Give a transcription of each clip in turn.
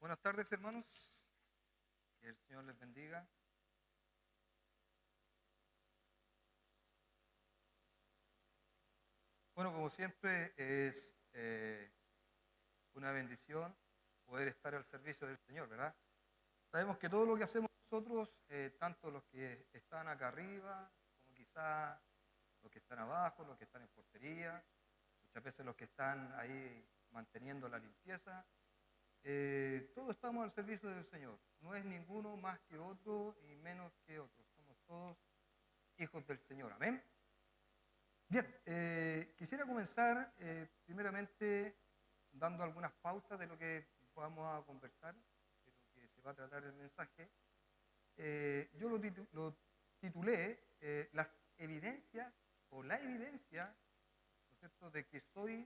Buenas tardes, hermanos. Que el Señor les bendiga. Bueno, como siempre, es una bendición poder estar al servicio del Señor, ¿verdad? Sabemos que todo lo que hacemos nosotros, tanto los que están acá arriba, como quizá los que están abajo, los que están en portería, muchas veces los que están ahí manteniendo la limpieza, todos estamos al servicio del Señor. No es ninguno más que otro y menos que otro. Somos todos hijos del Señor. Amén. Bien, quisiera comenzar primeramente dando algunas pautas de lo que vamos a conversar, de lo que se va a tratar el mensaje. Yo lo titulé Las evidencias o la evidencia, ¿no es cierto?, de que soy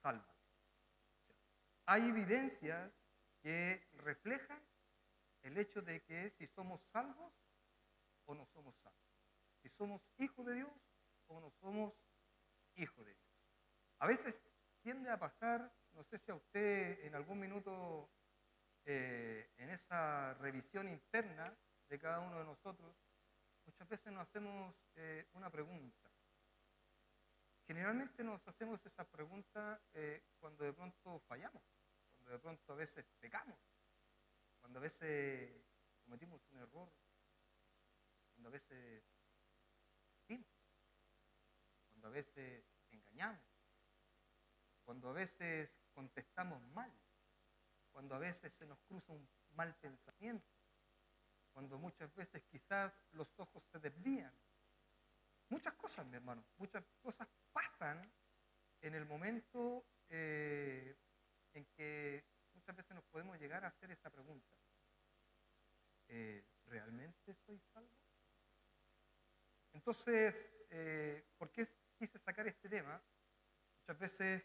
salvo. O sea, hay evidencias que reflejan el hecho de que si somos salvos o no somos salvos, si somos hijos de Dios o no somos hijos de Dios. A veces tiende a pasar, no sé si a usted en algún minuto, en esa revisión interna de cada uno de nosotros, muchas veces nos hacemos una pregunta. Generalmente nos hacemos esa pregunta cuando de pronto fallamos, cuando de pronto a veces pecamos, cuando a veces cometimos un error, cuando a veces mentimos, cuando a veces engañamos, cuando a veces contestamos mal, cuando a veces se nos cruza un mal pensamiento, cuando muchas veces quizás los ojos se desvían. Muchas cosas, mi hermano, muchas cosas pasan en el momento en que muchas veces nos podemos llegar a hacer esa pregunta. ¿Realmente soy salvo? Entonces, ¿por qué quise sacar este tema? Muchas veces,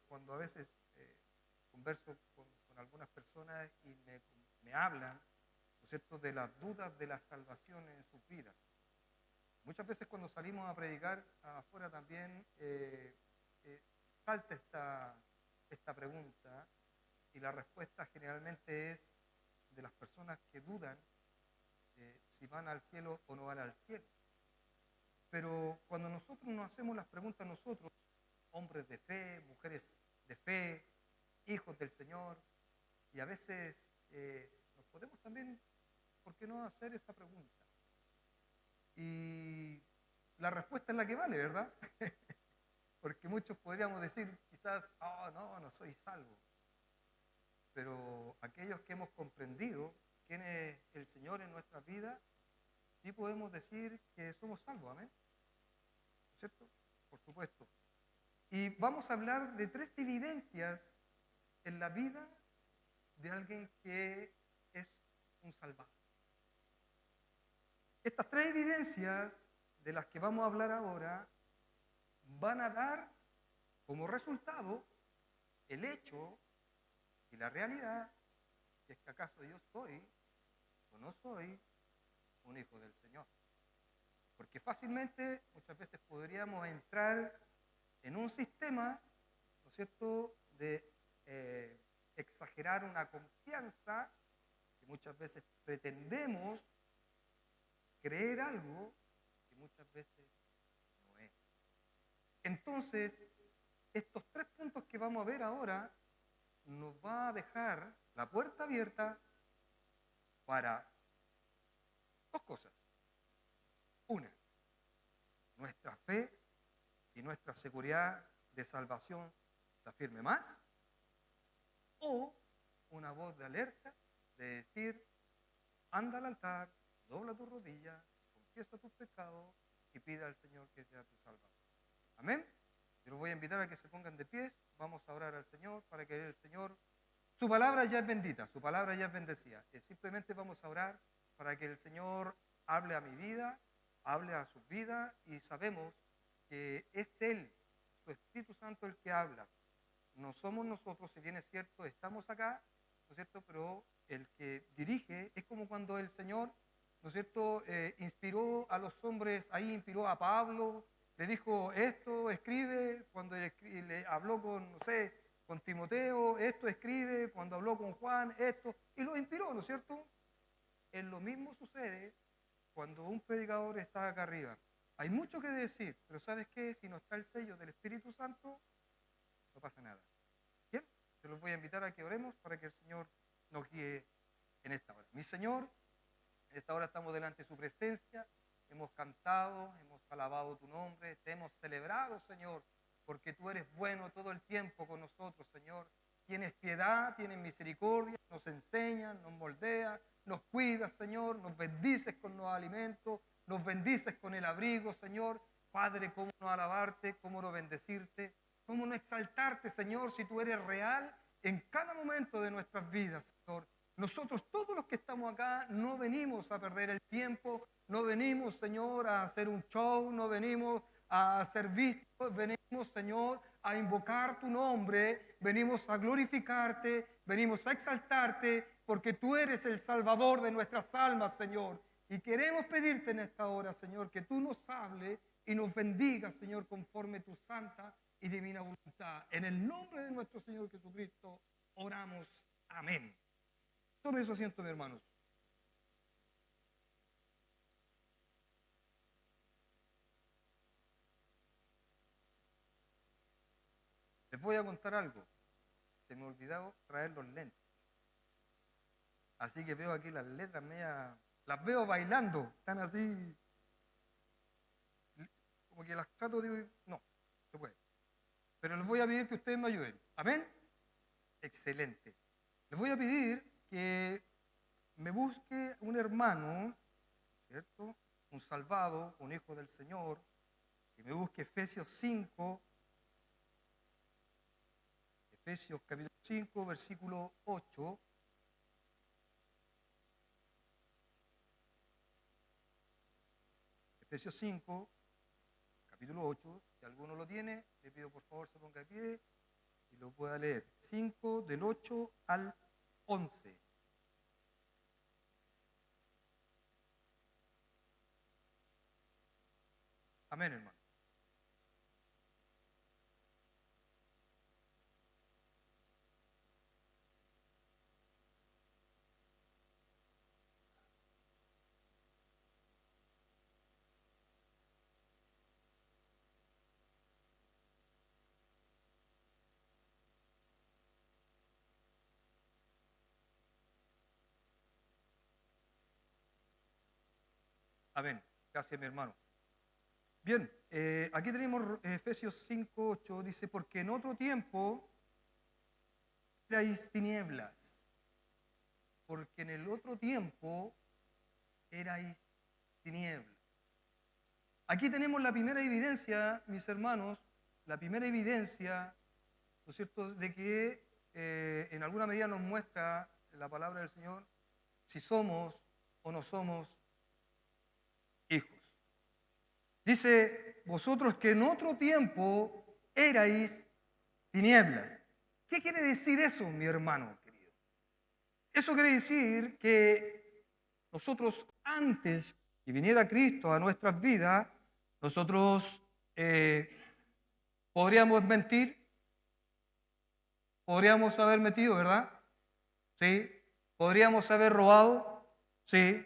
cuando a veces converso con algunas personas y me hablan, ¿no es cierto?, de las dudas de la salvación en sus vidas. Muchas veces cuando salimos a predicar afuera también salta esta pregunta y la respuesta generalmente es de las personas que dudan si van al cielo o no van al cielo. Pero cuando nosotros nos hacemos las preguntas nosotros, hombres de fe, mujeres de fe, hijos del Señor, y a veces nos podemos también, ¿por qué no hacer esa pregunta? Y la respuesta es la que vale, ¿verdad? Porque muchos podríamos decir quizás, oh, no soy salvo. Pero aquellos que hemos comprendido quién es el Señor en nuestras vidas, sí podemos decir que somos salvos, ¿amén? ¿Cierto? Por supuesto. Y vamos a hablar de 3 evidencias en la vida de alguien que es un salvado. Estas 3 evidencias de las que vamos a hablar ahora van a dar como resultado el hecho y la realidad que es que acaso yo soy o no soy un hijo del Señor. Porque fácilmente muchas veces podríamos entrar en un sistema, ¿no es cierto?, de exagerar una confianza que muchas veces pretendemos creer algo que muchas veces no es. Entonces, estos 3 puntos que vamos a ver ahora nos va a dejar la puerta abierta para 2 cosas. Una, nuestra fe y nuestra seguridad de salvación se afirme más, o una voz de alerta de decir, anda al altar, dobla tu rodilla, confiesa tus pecados y pide al Señor que sea tu salvador. Amén. Yo los voy a invitar a que se pongan de pie, vamos a orar al Señor para que el Señor, su palabra ya es bendita, su palabra ya es bendecida. Simplemente vamos a orar para que el Señor hable a mi vida, hable a sus vidas, y sabemos que es Él, su Espíritu Santo, el que habla. No somos nosotros, si bien es cierto, estamos acá, ¿no es cierto?, pero el que dirige es como cuando el Señor, ¿no es cierto?, inspiró a los hombres, ahí inspiró a Pablo, le dijo esto, escribe, cuando le habló con, no sé, con Timoteo, esto escribe, cuando habló con Juan, esto, y lo inspiró, ¿no es cierto? Lo mismo sucede cuando un predicador está acá arriba. Hay mucho que decir, pero ¿sabes qué? Si no está el sello del Espíritu Santo, no pasa nada. Bien, te los voy a invitar a que oremos para que el Señor nos guíe en esta hora. Mi Señor, en esta hora estamos delante de su presencia, hemos cantado, hemos alabado tu nombre, te hemos celebrado, Señor, porque tú eres bueno todo el tiempo con nosotros, Señor. Tienes piedad, tienes misericordia, nos enseñas, nos moldeas, nos cuidas, Señor, nos bendices con los alimentos, nos bendices con el abrigo, Señor. Padre, cómo no alabarte, cómo no bendecirte, cómo no exaltarte, Señor, si tú eres real en cada momento de nuestras vidas, Señor. Nosotros, todos los que estamos acá, no venimos a perder el tiempo, no venimos, Señor, a hacer un show, no venimos a ser vistos, venimos, Señor, a invocar tu nombre, venimos a glorificarte, venimos a exaltarte, porque tú eres el Salvador de nuestras almas, Señor. Y queremos pedirte en esta hora, Señor, que tú nos hables y nos bendigas, Señor, conforme tu santa y divina voluntad. En el nombre de nuestro Señor Jesucristo, oramos. Amén. Tome su asiento, mis hermanos. Les voy a contar algo. Se me olvidó traer los lentes. Así que veo aquí las letras medias, las veo bailando, están así, como que las trato de... No, se puede. Pero les voy a pedir que ustedes me ayuden. ¿Amén? Excelente. Les voy a pedir que me busque un hermano, ¿cierto? Un salvado, un hijo del Señor, que me busque Efesios 5, Efesios capítulo 5, versículo 8. Efesios 5, capítulo 8. Si alguno lo tiene, le pido por favor se ponga de pie y lo pueda leer. 5 del 8 al 11. Amén, hermano. Amén. Gracias, mi hermano. Bien, aquí tenemos Efesios 5, 8. Dice, porque en otro tiempo erais tinieblas. Porque en el otro tiempo erais tinieblas. Aquí tenemos la primera evidencia, mis hermanos, la primera evidencia, ¿no es cierto?, de que en alguna medida nos muestra la palabra del Señor si somos o no somos hijos. Dice, vosotros que en otro tiempo erais tinieblas. ¿Qué quiere decir eso, mi hermano querido? Eso quiere decir que nosotros antes que viniera Cristo a nuestras vidas, nosotros podríamos mentir, podríamos haber metido, ¿verdad? Sí. Podríamos haber robado, sí.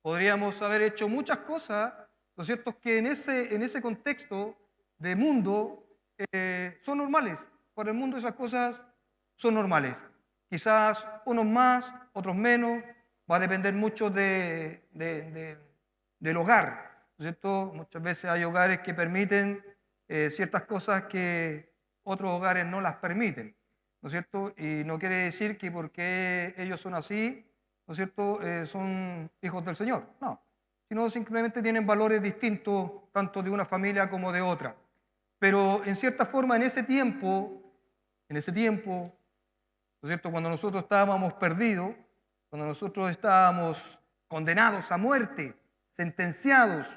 Podríamos haber hecho muchas cosas, ¿no es cierto?, que en ese contexto de mundo son normales. Para el mundo esas cosas son normales. Quizás unos más, otros menos, va a depender mucho del hogar, ¿no es cierto? Muchas veces hay hogares que permiten ciertas cosas que otros hogares no las permiten, ¿no es cierto? Y no quiere decir que porque ellos son así, ¿no es cierto?, son hijos del Señor, no, sino simplemente tienen valores distintos, tanto de una familia como de otra. Pero en cierta forma, en ese tiempo, ¿no es cierto?, cuando nosotros estábamos perdidos, cuando nosotros estábamos condenados a muerte, sentenciados,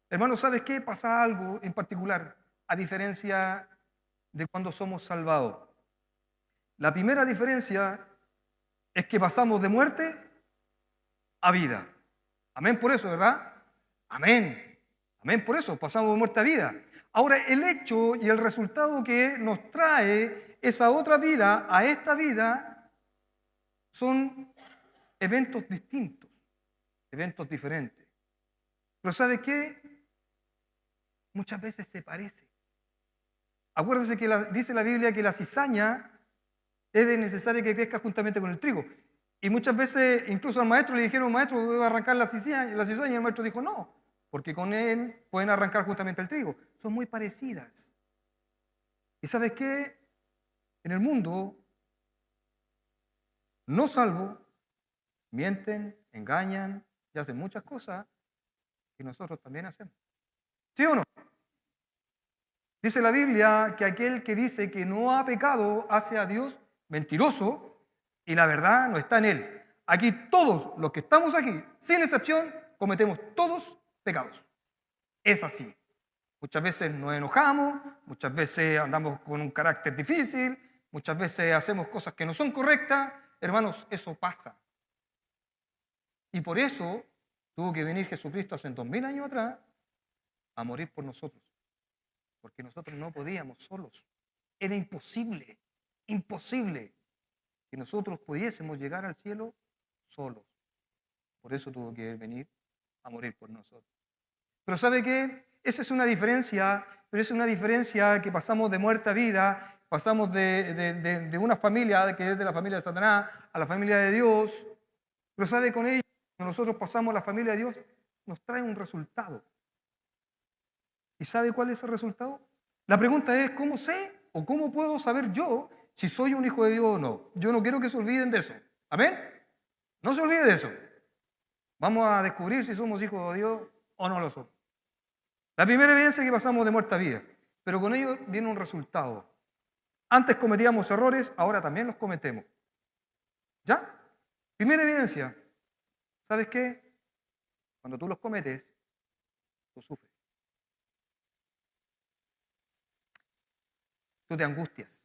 hermanos, ¿sabes qué? Pasa algo en particular, a diferencia de cuando somos salvados. La primera diferencia es que pasamos de muerte a vida. Amén por eso, ¿verdad? Amén. Amén por eso, pasamos de muerte a vida. Ahora, el hecho y el resultado que nos trae esa otra vida a esta vida son eventos distintos, eventos diferentes. Pero ¿sabe qué? Muchas veces se parece. Acuérdese que dice la Biblia que la cizaña es necesaria que crezca juntamente con el trigo. Y muchas veces, incluso al maestro le dijeron, maestro, voy a arrancar la cizaña, y el maestro dijo, no, porque con él pueden arrancar justamente el trigo. Son muy parecidas. ¿Y sabes qué? En el mundo, no salvo, mienten, engañan y hacen muchas cosas que nosotros también hacemos. ¿Sí o no? Dice la Biblia que aquel que dice que no ha pecado hace a Dios mentiroso y la verdad no está en él. Aquí todos los que estamos aquí, sin excepción, cometemos todos pecados. Es así. Muchas veces nos enojamos, muchas veces andamos con un carácter difícil, muchas veces hacemos cosas que no son correctas. Hermanos, eso pasa. Y por eso tuvo que venir Jesucristo hace 2000 años atrás a morir por nosotros. Porque nosotros no podíamos solos. Era imposible, imposible que nosotros pudiésemos llegar al cielo solos. Por eso tuvo que venir a morir por nosotros. Pero ¿sabe qué? Esa es una diferencia, pero es una diferencia que pasamos de muerte a vida, pasamos de una familia que es de la familia de Satanás a la familia de Dios. Pero ¿sabe? Con ello, cuando nosotros pasamos a la familia de Dios, nos trae un resultado. ¿Y sabe cuál es el resultado? La pregunta es, ¿cómo sé o cómo puedo saber yo si soy un hijo de Dios o no? Yo no quiero que se olviden de eso. ¿Amén? No se olvide de eso. Vamos a descubrir si somos hijos de Dios o no lo somos. La primera evidencia es que pasamos de muerte a vida, pero con ello viene un resultado. Antes cometíamos errores, ahora también los cometemos. ¿Ya? Primera evidencia. ¿Sabes qué? Cuando tú los cometes, tú sufres. Tú te angustias.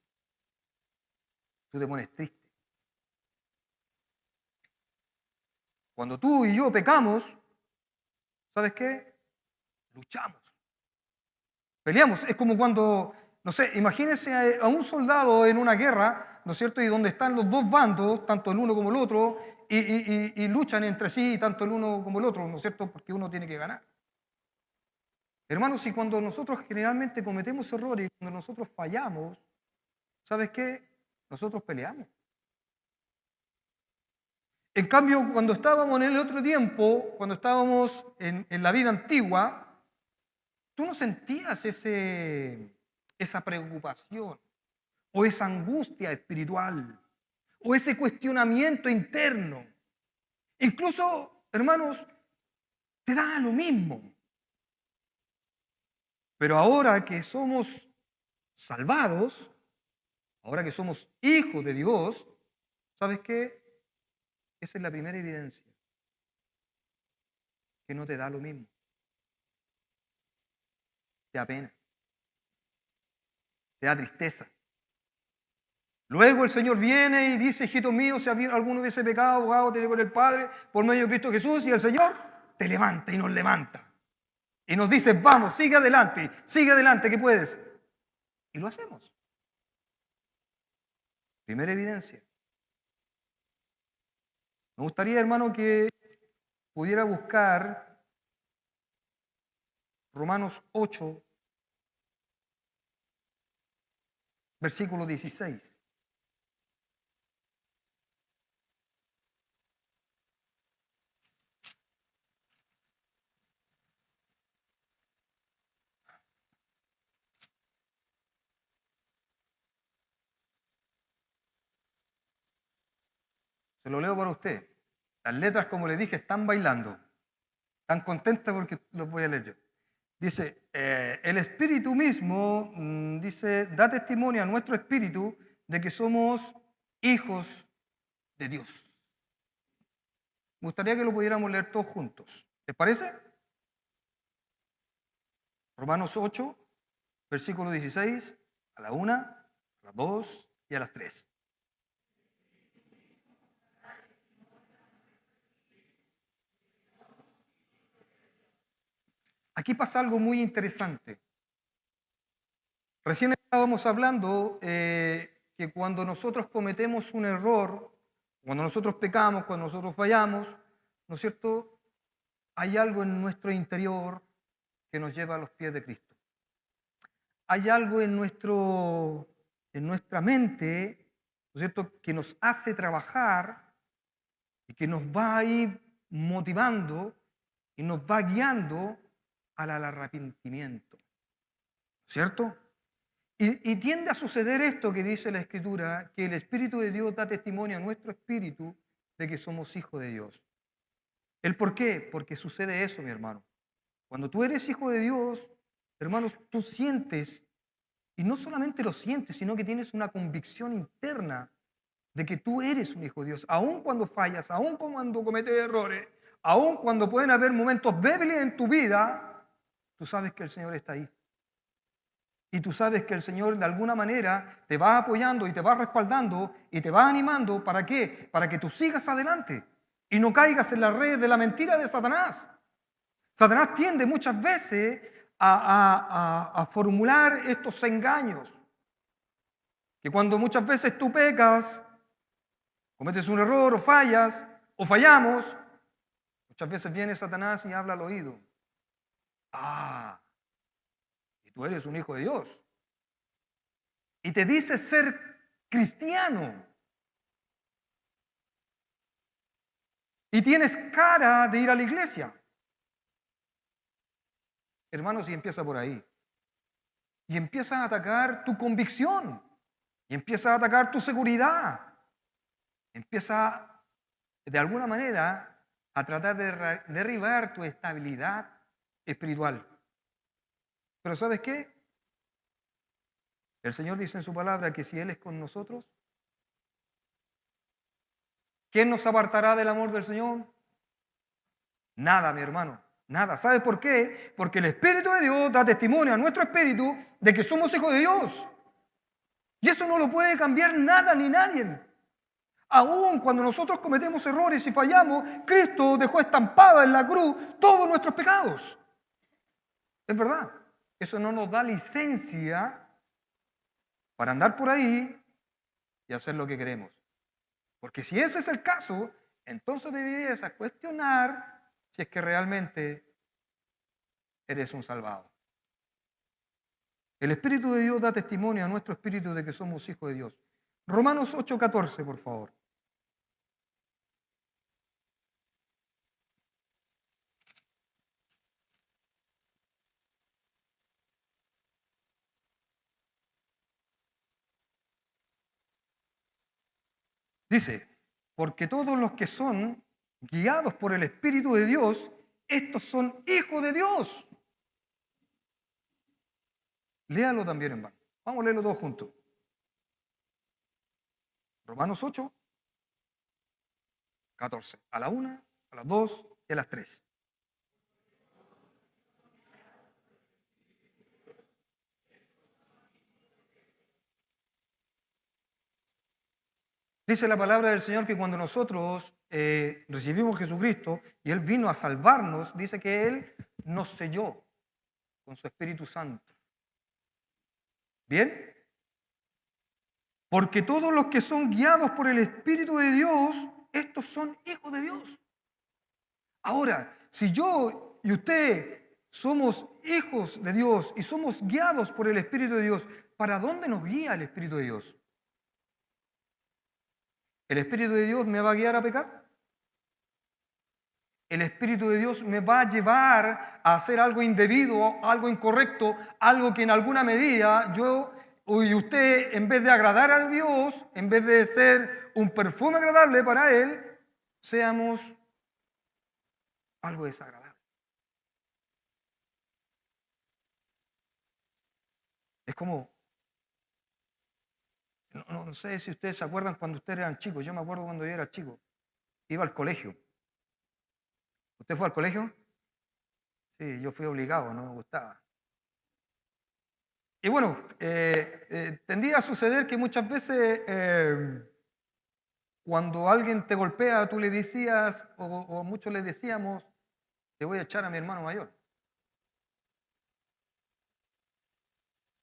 Tú te pones triste. Cuando tú y yo pecamos, ¿sabes qué? Luchamos. Peleamos. Es como cuando, no sé, imagínense a un soldado en una guerra, ¿no es cierto? Y donde están los dos bandos, tanto el uno como el otro, y luchan entre sí, tanto el uno como el otro, ¿no es cierto? Porque uno tiene que ganar. Hermanos, y cuando nosotros generalmente cometemos errores, cuando nosotros fallamos, ¿sabes qué? Nosotros peleamos. En cambio, cuando estábamos en el otro tiempo, cuando estábamos en la vida antigua, tú no sentías esa preocupación o esa angustia espiritual o ese cuestionamiento interno. Incluso, hermanos, te da lo mismo. Pero ahora que somos salvados, ahora que somos hijos de Dios, ¿sabes qué? Esa es la primera evidencia, que no te da lo mismo. Te da pena, te da tristeza. Luego el Señor viene y dice, hijito mío, si alguno hubiese pecado, abogado tiene con el Padre por medio de Cristo Jesús, y el Señor te levanta y nos levanta. Y nos dice, vamos, sigue adelante, que puedes. Y lo hacemos. Primera evidencia. Me gustaría, hermano, que pudiera buscar Romanos 8, versículo 16. Se lo leo para usted. Las letras, como le dije, están bailando. Están contentas porque los voy a leer yo. Dice, el Espíritu mismo, dice, da testimonio a nuestro espíritu de que somos hijos de Dios. Me gustaría que lo pudiéramos leer todos juntos. ¿Les parece? Romanos 8, versículo 16, a la 1, a las 2 y a las 3. Aquí pasa algo muy interesante. Recién estábamos hablando que cuando nosotros cometemos un error, cuando nosotros pecamos, cuando nosotros fallamos, ¿no es cierto? Hay algo en nuestro interior que nos lleva a los pies de Cristo. Hay algo en nuestra mente, ¿no es cierto?, que nos hace trabajar y que nos va a ir motivando y nos va guiando al arrepentimiento, ¿cierto? Y tiende a suceder esto que dice la Escritura, que el Espíritu de Dios da testimonio a nuestro espíritu de que somos hijos de Dios. ¿El por qué? Porque sucede eso, mi hermano. Cuando tú eres hijo de Dios, hermanos, tú sientes, y no solamente lo sientes, sino que tienes una convicción interna de que tú eres un hijo de Dios, aun cuando fallas, aun cuando cometes errores, aun cuando pueden haber momentos débiles en tu vida, tú sabes que el Señor está ahí. Y tú sabes que el Señor de alguna manera te va apoyando y te va respaldando y te va animando. ¿Para qué? Para que tú sigas adelante y no caigas en la red de la mentira de Satanás. Satanás tiende muchas veces a formular estos engaños. Que cuando muchas veces tú pecas, cometes un error o fallas o fallamos, muchas veces viene Satanás y habla al oído. Ah, y tú eres un hijo de Dios. Y te dice ser cristiano. Y tienes cara de ir a la iglesia. Hermanos, y empieza por ahí. Y empieza a atacar tu convicción. Y empieza a atacar tu seguridad. Empieza, de alguna manera, a tratar de derribar tu estabilidad espiritual. Pero ¿sabes qué? El Señor dice en su palabra que si Él es con nosotros, ¿quién nos apartará del amor del Señor? Nada, mi hermano, nada. ¿Sabes por qué? Porque el Espíritu de Dios da testimonio a nuestro espíritu de que somos hijos de Dios. Y eso no lo puede cambiar nada ni nadie. Aún cuando nosotros cometemos errores y fallamos, Cristo dejó estampada en la cruz todos nuestros pecados. Es verdad. Eso no nos da licencia para andar por ahí y hacer lo que queremos. Porque si ese es el caso, entonces deberías cuestionar si es que realmente eres un salvado. El Espíritu de Dios da testimonio a nuestro espíritu de que somos hijos de Dios. Romanos 8:14, por favor. Dice, porque todos los que son guiados por el Espíritu de Dios, estos son hijos de Dios. Léalo también, hermano. Vamos a leerlo todos juntos. Romanos 8:14. A la 1, a las 2 y a las 3. Dice la palabra del Señor que cuando nosotros recibimos a Jesucristo y Él vino a salvarnos, dice que Él nos selló con su Espíritu Santo. ¿Bien? Porque todos los que son guiados por el Espíritu de Dios, estos son hijos de Dios. Ahora, si yo y usted somos hijos de Dios y somos guiados por el Espíritu de Dios, ¿para dónde nos guía el Espíritu de Dios? ¿El Espíritu de Dios me va a guiar a pecar? ¿El Espíritu de Dios me va a llevar a hacer algo indebido, algo incorrecto, algo que en alguna medida yo y usted, en vez de agradar a Dios, en vez de ser un perfume agradable para Él, seamos algo desagradable? Es como, no sé si ustedes se acuerdan cuando ustedes eran chicos. Yo me acuerdo cuando yo era chico. Iba al colegio. ¿Usted fue al colegio? Sí, yo fui obligado, no me gustaba. Y bueno, tendía a suceder que muchas veces cuando alguien te golpea, tú le decías, o muchos le decíamos, te voy a echar a mi hermano mayor.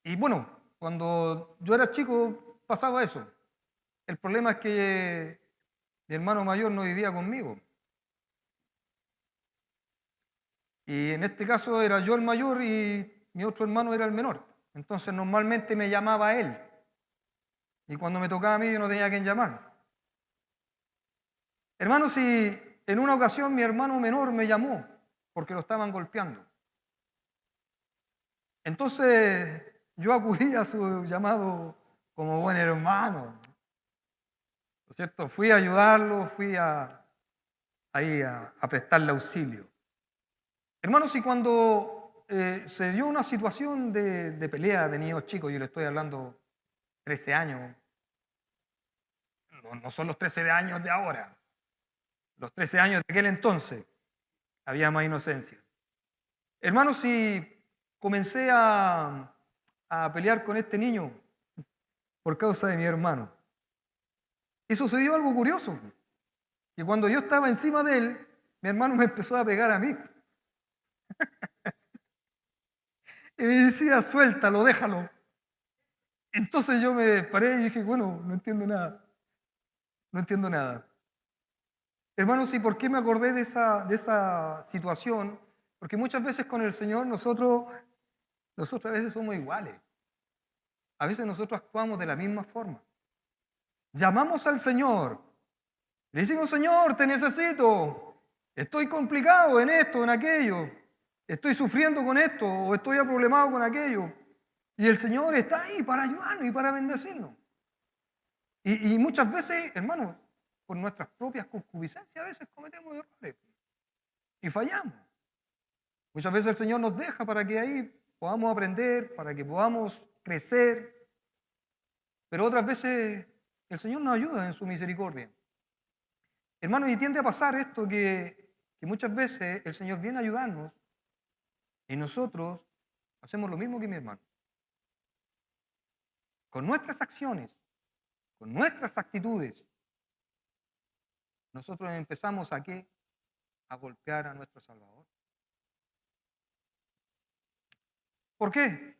Y bueno, cuando yo era chico pasaba eso. El problema es que mi hermano mayor no vivía conmigo. Y en este caso era yo el mayor y mi otro hermano era el menor. Entonces normalmente me llamaba él. Y cuando me tocaba a mí yo no tenía a quién llamar. Hermano, si en una ocasión mi hermano menor me llamó porque lo estaban golpeando. Entonces yo acudí a su llamado como buen hermano. ¿No es cierto? Fui a ayudarlo, ahí a prestarle auxilio. Hermanos, y cuando se dio una situación de pelea de niños chicos, yo le estoy hablando 13 años, no son los 13 años de ahora, los 13 años de aquel entonces, había más inocencia. Hermanos, si comencé a pelear con este niño por causa de mi hermano, y sucedió algo curioso, que cuando yo estaba encima de él, mi hermano me empezó a pegar a mí. Y me decía, suéltalo, déjalo. Entonces yo me paré y dije, bueno, no entiendo nada. No entiendo nada. Hermanos, ¿y por qué me acordé de esa situación? Porque muchas veces con el Señor nosotros a veces somos iguales. A veces nosotros actuamos de la misma forma. Llamamos al Señor. Le decimos, Señor, te necesito. Estoy complicado en esto, en aquello. Estoy sufriendo con esto o estoy aproblemado con aquello. Y el Señor está ahí para ayudarnos y para bendecirnos. Y muchas veces, hermanos, por nuestras propias concupiscencias, a veces cometemos errores y fallamos. Muchas veces el Señor nos deja para que ahí podamos aprender, para que podamos crecer. Pero otras veces el Señor nos ayuda en su misericordia. Hermanos, y tiende a pasar esto que muchas veces el Señor viene a ayudarnos y nosotros hacemos lo mismo que mi hermano. Con nuestras acciones, con nuestras actitudes, nosotros empezamos ¿a qué? A golpear a nuestro Salvador. ¿Por qué?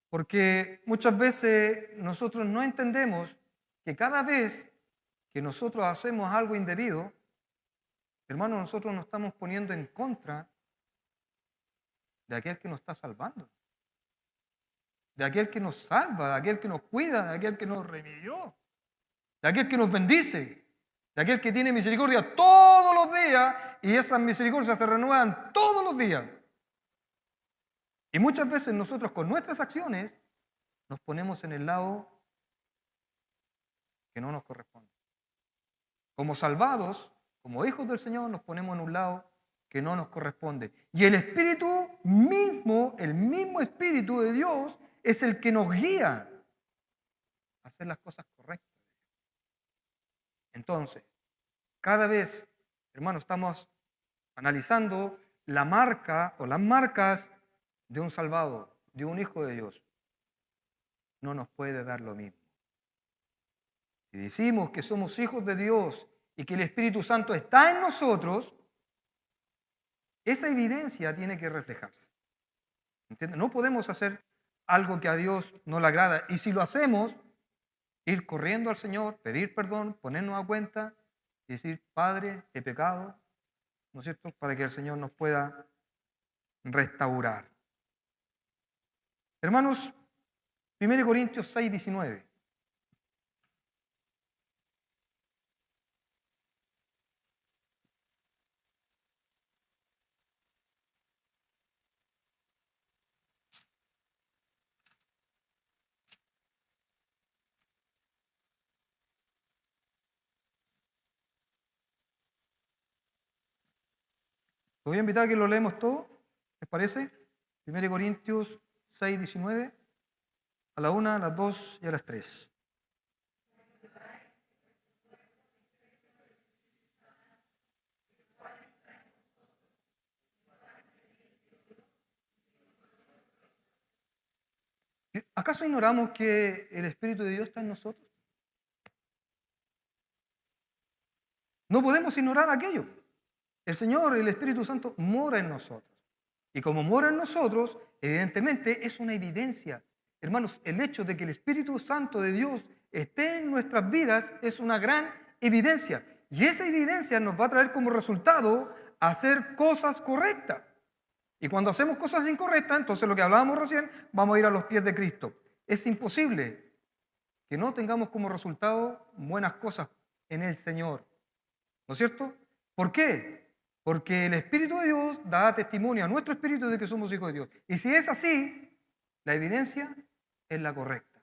Porque muchas veces nosotros no entendemos que cada vez que nosotros hacemos algo indebido, hermanos, nosotros nos estamos poniendo en contra de aquel que nos está salvando, de aquel que nos salva, de aquel que nos cuida, de aquel que nos redimió, de aquel que nos bendice, de aquel que tiene misericordia todos los días y esas misericordias se renuevan todos los días. Y muchas veces nosotros con nuestras acciones nos ponemos en el lado que no nos corresponde. Como salvados, como hijos del Señor, nos ponemos en un lado que no nos corresponde. Y el Espíritu mismo, el mismo Espíritu de Dios, es el que nos guía a hacer las cosas correctas. Entonces, cada vez, hermanos, estamos analizando la marca o las marcas de un salvado, de un hijo de Dios. No nos puede dar lo mismo. Si decimos que somos hijos de Dios y que el Espíritu Santo está en nosotros, esa evidencia tiene que reflejarse. ¿Entienden? No podemos hacer algo que a Dios no le agrada. Y si lo hacemos, ir corriendo al Señor, pedir perdón, ponernos a cuenta y decir, Padre, he pecado, ¿no es cierto?, para que el Señor nos pueda restaurar. Hermanos, 1 Corintios 6, 19. Los voy a invitar a que lo leemos todo, ¿les parece? 1 Corintios 6, 19, a la 1, a las 2 y a las 3. ¿Acaso ignoramos que el Espíritu de Dios está en nosotros? No podemos ignorar aquello. El Señor, el Espíritu Santo, mora en nosotros. Y como mora en nosotros, evidentemente es una evidencia. hermanos, el hecho de que el Espíritu Santo de Dios esté en nuestras vidas es una gran evidencia. Y esa evidencia nos va a traer como resultado hacer cosas correctas. Y cuando hacemos cosas incorrectas, entonces lo que hablábamos recién, vamos a ir a los pies de Cristo. Es imposible que no tengamos como resultado buenas cosas en el Señor. ¿No es cierto? ¿Por qué? Porque el Espíritu de Dios da testimonio a nuestro espíritu de que somos hijos de Dios. Y si es así, la evidencia es la correcta.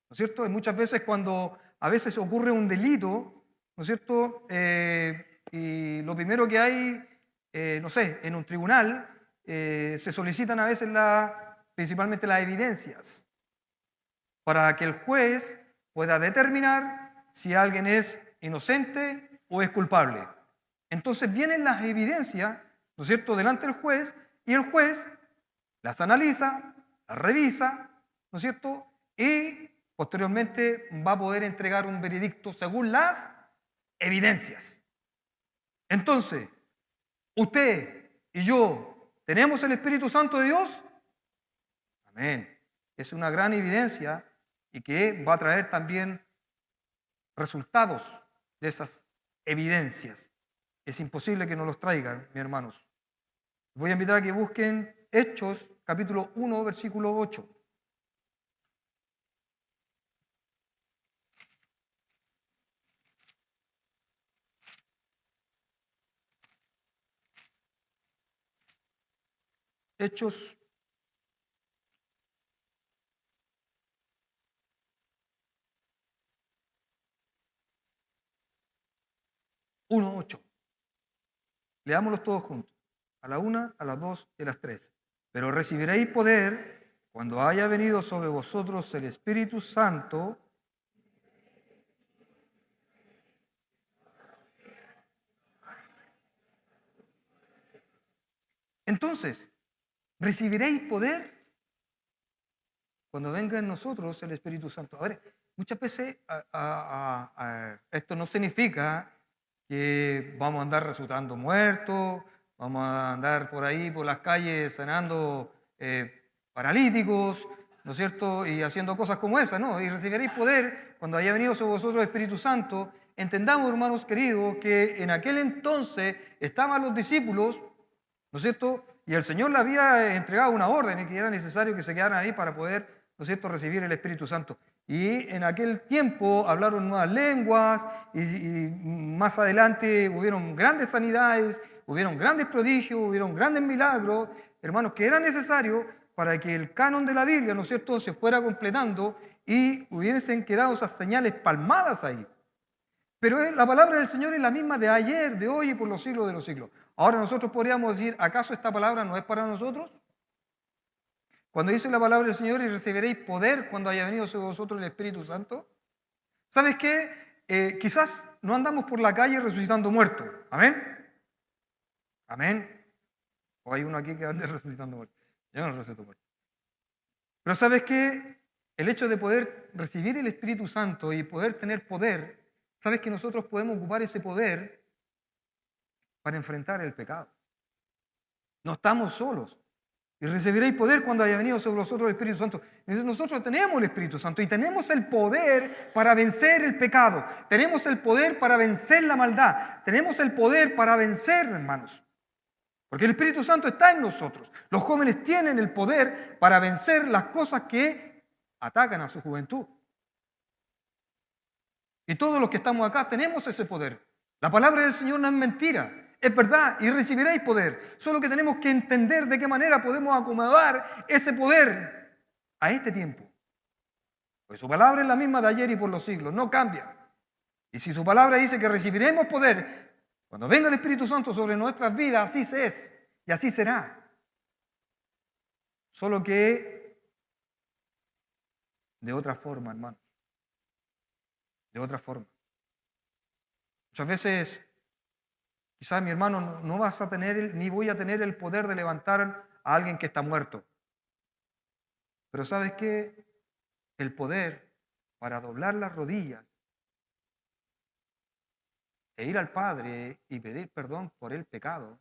¿No es cierto? Y muchas veces cuando a veces ocurre un delito, ¿no es cierto? Y lo primero que hay, no sé, en un tribunal, se solicitan a veces principalmente las evidencias para que el juez pueda determinar si alguien es inocente o es culpable. Entonces vienen las evidencias, ¿no es cierto?, delante del juez, y el juez las analiza, las revisa, ¿no es cierto?, y posteriormente va a poder entregar un veredicto según las evidencias. Entonces, usted y yo, ¿tenemos el Espíritu Santo de Dios? Amén. Es una gran evidencia y que va a traer también resultados de esas evidencias. Es imposible que no los traigan, mis hermanos. Voy a invitar a que busquen Hechos, capítulo 1, versículo 8. Hechos 1, 8. Leámoslos todos juntos. A la 1, a las 2 y a las 3. Pero recibiréis poder cuando haya venido sobre vosotros el Espíritu Santo. Entonces, recibiréis poder cuando venga en nosotros el Espíritu Santo. A ver, muchas veces esto no significa que vamos a andar resucitando muertos, vamos a andar por ahí, por las calles, sanando paralíticos, ¿no es cierto? Y haciendo cosas como esas, ¿no? Y recibiréis poder cuando haya venido sobre vosotros el Espíritu Santo. Entendamos, hermanos queridos, que en aquel entonces estaban los discípulos, ¿no es cierto? Y el Señor le había entregado una orden y que era necesario que se quedaran ahí para poder, ¿no es cierto?, recibir el Espíritu Santo. Y en aquel tiempo hablaron nuevas lenguas y más adelante hubieron grandes sanidades, hubieron grandes prodigios, hubieron grandes milagros, hermanos, que era necesario para que el canon de la Biblia, ¿no es cierto?, se fuera completando y hubiesen quedado esas señales palmadas ahí. Pero la palabra del Señor es la misma de ayer, de hoy y por los siglos de los siglos. Ahora nosotros podríamos decir, ¿acaso esta palabra no es para nosotros? Cuando dice la palabra del Señor y recibiréis poder cuando haya venido sobre vosotros el Espíritu Santo. ¿Sabes qué? Quizás no andamos por la calle resucitando muertos. ¿Amén? ¿Amén? O hay uno aquí que anda resucitando muertos. Yo no resucito muertos. Pero ¿sabes qué? El hecho de poder recibir el Espíritu Santo y poder tener poder, ¿sabes que nosotros podemos ocupar ese poder para enfrentar el pecado? No estamos solos. Y recibiréis poder cuando haya venido sobre vosotros el Espíritu Santo. Entonces nosotros tenemos el Espíritu Santo y tenemos el poder para vencer el pecado. Tenemos el poder para vencer la maldad. Tenemos el poder para vencer, hermanos. Porque el Espíritu Santo está en nosotros. Los jóvenes tienen el poder para vencer las cosas que atacan a su juventud. Y todos los que estamos acá tenemos ese poder. La palabra del Señor no es mentira. Es verdad, y recibiréis poder. Solo que tenemos que entender de qué manera podemos acomodar ese poder a este tiempo. Pues su palabra es la misma de ayer y por los siglos, no cambia. Y si su palabra dice que recibiremos poder, cuando venga el Espíritu Santo sobre nuestras vidas, así se es y así será. Solo que de otra forma, hermano. De otra forma. Muchas veces, quizás mi hermano, no vas a tener, ni voy a tener el poder de levantar a alguien que está muerto. Pero ¿sabes qué? El poder para doblar las rodillas e ir al Padre y pedir perdón por el pecado.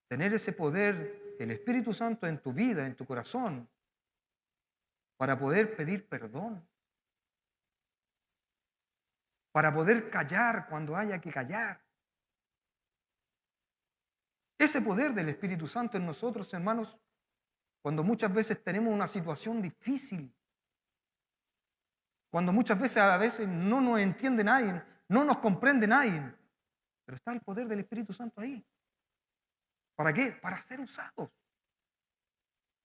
Tener ese poder, el Espíritu Santo en tu vida, en tu corazón, para poder pedir perdón, para poder callar cuando haya que callar. Ese poder del Espíritu Santo en nosotros, hermanos, cuando muchas veces tenemos una situación difícil, cuando muchas veces no nos entiende nadie, no nos comprende nadie, pero está el poder del Espíritu Santo ahí. ¿Para qué? Para ser usados.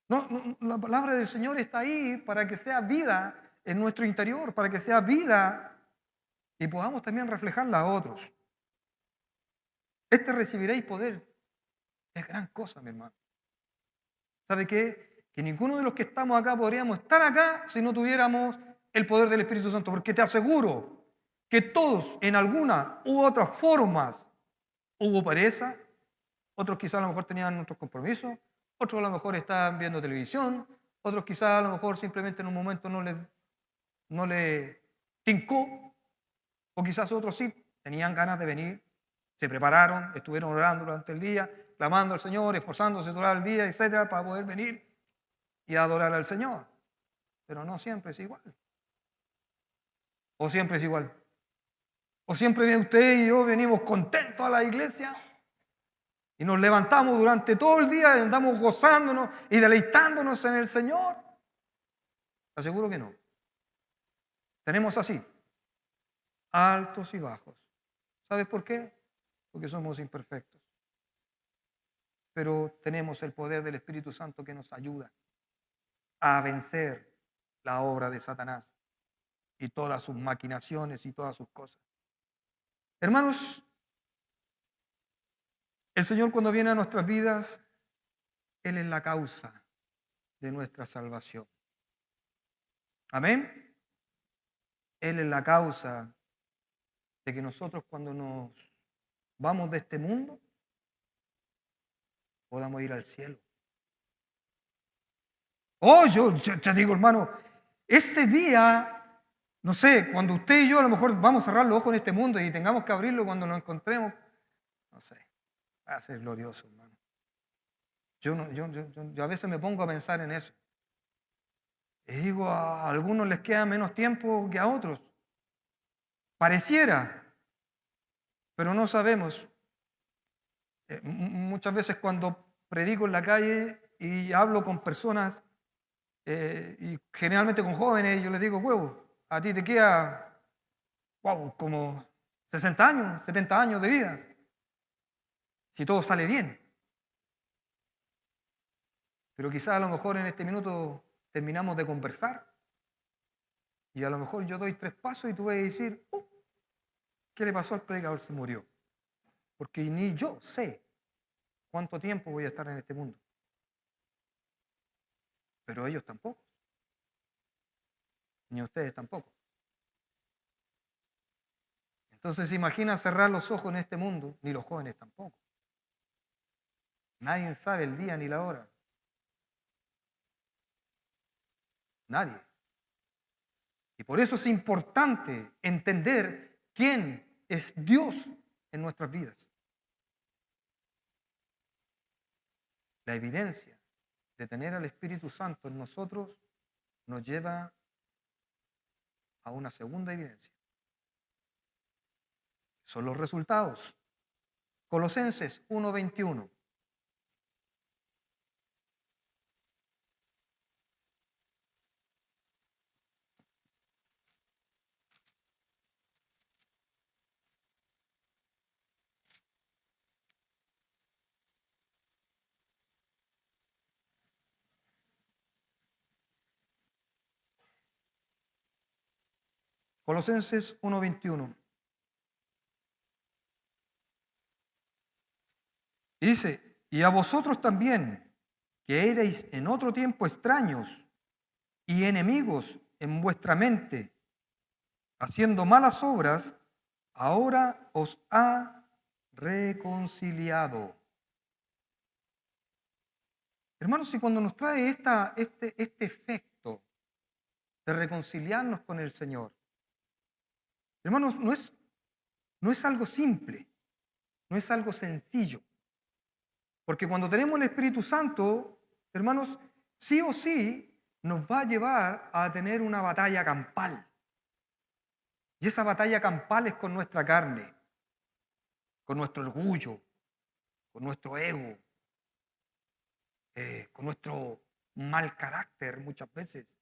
La palabra del Señor está ahí para que sea vida en nuestro interior, para que sea vida y podamos también reflejarla a otros. Recibiréis poder. Es gran cosa, mi hermano. ¿Sabe qué? Que ninguno de los que estamos acá podríamos estar acá si no tuviéramos el poder del Espíritu Santo, porque te aseguro que todos en alguna u otras formas hubo pereza, otros quizás a lo mejor tenían otros compromisos, otros a lo mejor estaban viendo televisión, otros quizás a lo mejor simplemente en un momento no le tincó, o quizás otros sí tenían ganas de venir, se prepararon, estuvieron orando durante el día, clamando al Señor, esforzándose durante el día, etcétera, para poder venir y adorar al Señor. Pero no siempre es igual. O siempre es igual. O siempre usted y yo venimos contentos a la iglesia y nos levantamos durante todo el día y andamos gozándonos y deleitándonos en el Señor. Te aseguro que no. Tenemos así, altos y bajos. ¿Sabes por qué? Porque somos imperfectos. Pero tenemos el poder del Espíritu Santo que nos ayuda a vencer la obra de Satanás y todas sus maquinaciones y todas sus cosas. Hermanos, el Señor cuando viene a nuestras vidas, Él es la causa de nuestra salvación. Amén. Él es la causa de que nosotros cuando nos vamos de este mundo podamos ir al cielo. Oh, yo te digo, hermano, ese día, no sé, cuando usted y yo a lo mejor vamos a cerrar los ojos en este mundo y tengamos que abrirlo cuando nos encontremos, no sé, va a ser glorioso, hermano. Yo a veces me pongo a pensar en eso. Y digo, a algunos les queda menos tiempo que a otros. Pareciera, pero no sabemos. Muchas veces cuando predico en la calle y hablo con personas, y generalmente con jóvenes, yo les digo, huevo, a ti te queda, como 60 años, 70 años de vida, si todo sale bien. Pero quizás a lo mejor en este minuto terminamos de conversar y a lo mejor yo doy 3 pasos y tú vas a decir, ¿qué le pasó al predicador? Se murió. Porque ni yo sé cuánto tiempo voy a estar en este mundo. Pero ellos tampoco. Ni ustedes tampoco. Entonces imagina cerrar los ojos en este mundo, ni los jóvenes tampoco. Nadie sabe el día ni la hora. Nadie. Y por eso es importante entender quién es Dios en nuestras vidas. La evidencia de tener al Espíritu Santo en nosotros nos lleva a una segunda evidencia. Son los resultados. Colosenses 1:21. Colosenses 1:21. Dice, y a vosotros también, que erais en otro tiempo extraños y enemigos en vuestra mente, haciendo malas obras, ahora os ha reconciliado. Hermanos, y cuando nos trae este efecto de reconciliarnos con el Señor, hermanos, no es algo simple, no es algo sencillo. Porque cuando tenemos el Espíritu Santo, hermanos, sí o sí nos va a llevar a tener una batalla campal. Y esa batalla campal es con nuestra carne, con nuestro orgullo, con nuestro ego, con nuestro mal carácter muchas veces,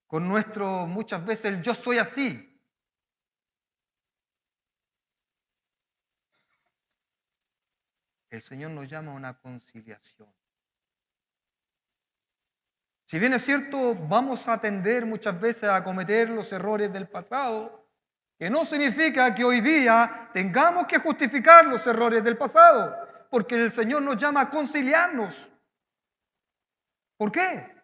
con nuestro, muchas veces, el yo soy así. El Señor nos llama a una conciliación. Si bien es cierto, vamos a tender muchas veces a cometer los errores del pasado, que no significa que hoy día tengamos que justificar los errores del pasado, porque el Señor nos llama a conciliarnos. ¿Por qué?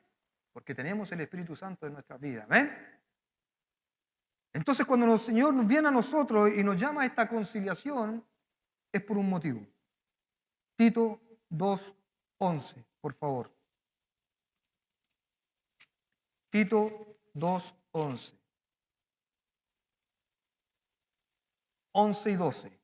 Porque tenemos el Espíritu Santo en nuestras vidas. ¿Ven? Entonces, cuando el Señor nos viene a nosotros y nos llama a esta conciliación, es por un motivo. Tito 2:11, por favor. Tito 2:11. 11 y 12.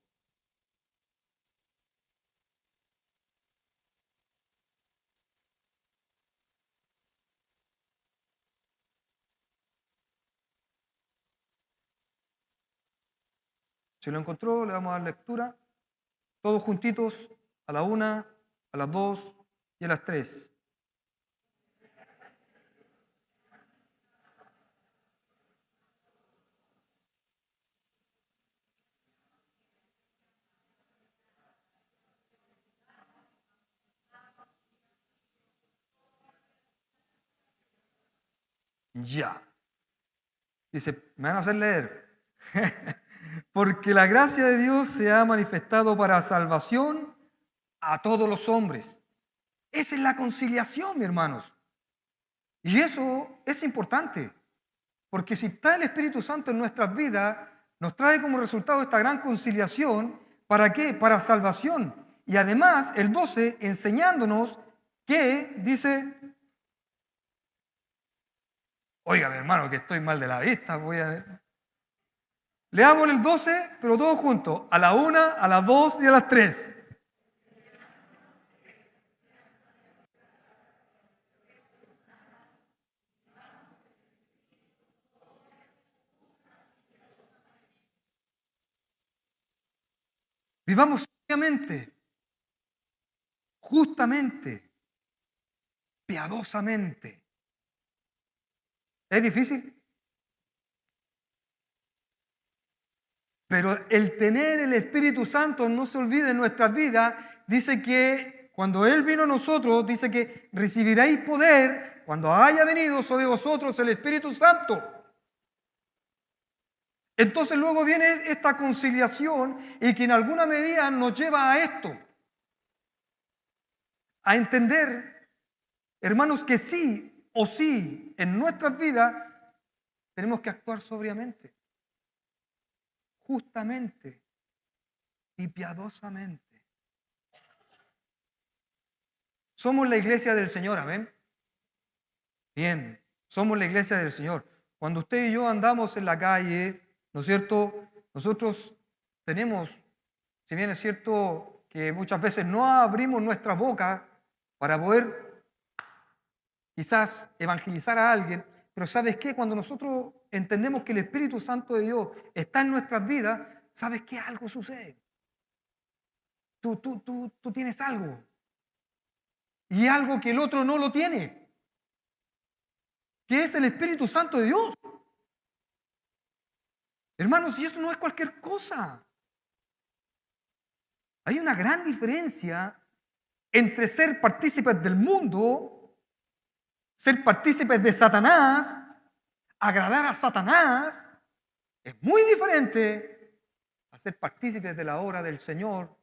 Si lo encontró, le vamos a dar lectura. Todos juntitos, a la 1, a las 2 y a las 3. Ya. Dice, me van a hacer leer. Porque la gracia de Dios se ha manifestado para salvación a todos los hombres. Esa es la conciliación, mis hermanos. Y eso es importante. Porque si está el Espíritu Santo en nuestras vidas, nos trae como resultado esta gran conciliación. ¿Para qué? Para salvación. Y además, el 12, enseñándonos que dice, oiga, mi hermano, que estoy mal de la vista, Leamos el 12, pero todos juntos, a la 1, a las 2 y a las 3. Vivamos seriamente, justamente, piadosamente. ¿Es difícil? Pero el tener el Espíritu Santo, no se olvide en nuestras vidas, dice que cuando Él vino a nosotros, dice que recibiréis poder cuando haya venido sobre vosotros el Espíritu Santo. Entonces luego viene esta conciliación y que en alguna medida nos lleva a esto, a entender, hermanos, que sí o sí en nuestras vidas tenemos que actuar sobriamente, justamente y piadosamente. Somos la iglesia del Señor, amén. Bien, somos la iglesia del Señor. Cuando usted y yo andamos en la calle, ¿no es cierto? Nosotros tenemos, si bien es cierto que muchas veces no abrimos nuestra boca para poder quizás evangelizar a alguien, pero ¿sabes qué? Cuando nosotros entendemos que el Espíritu Santo de Dios está en nuestras vidas, ¿sabes qué? Algo sucede. Tú tienes algo. Y algo que el otro no lo tiene. Que es el Espíritu Santo de Dios. Hermanos, y eso no es cualquier cosa. Hay una gran diferencia entre ser partícipes del mundo, ser partícipes de Satanás, agradar a Satanás, es muy diferente a ser partícipes de la obra del Señor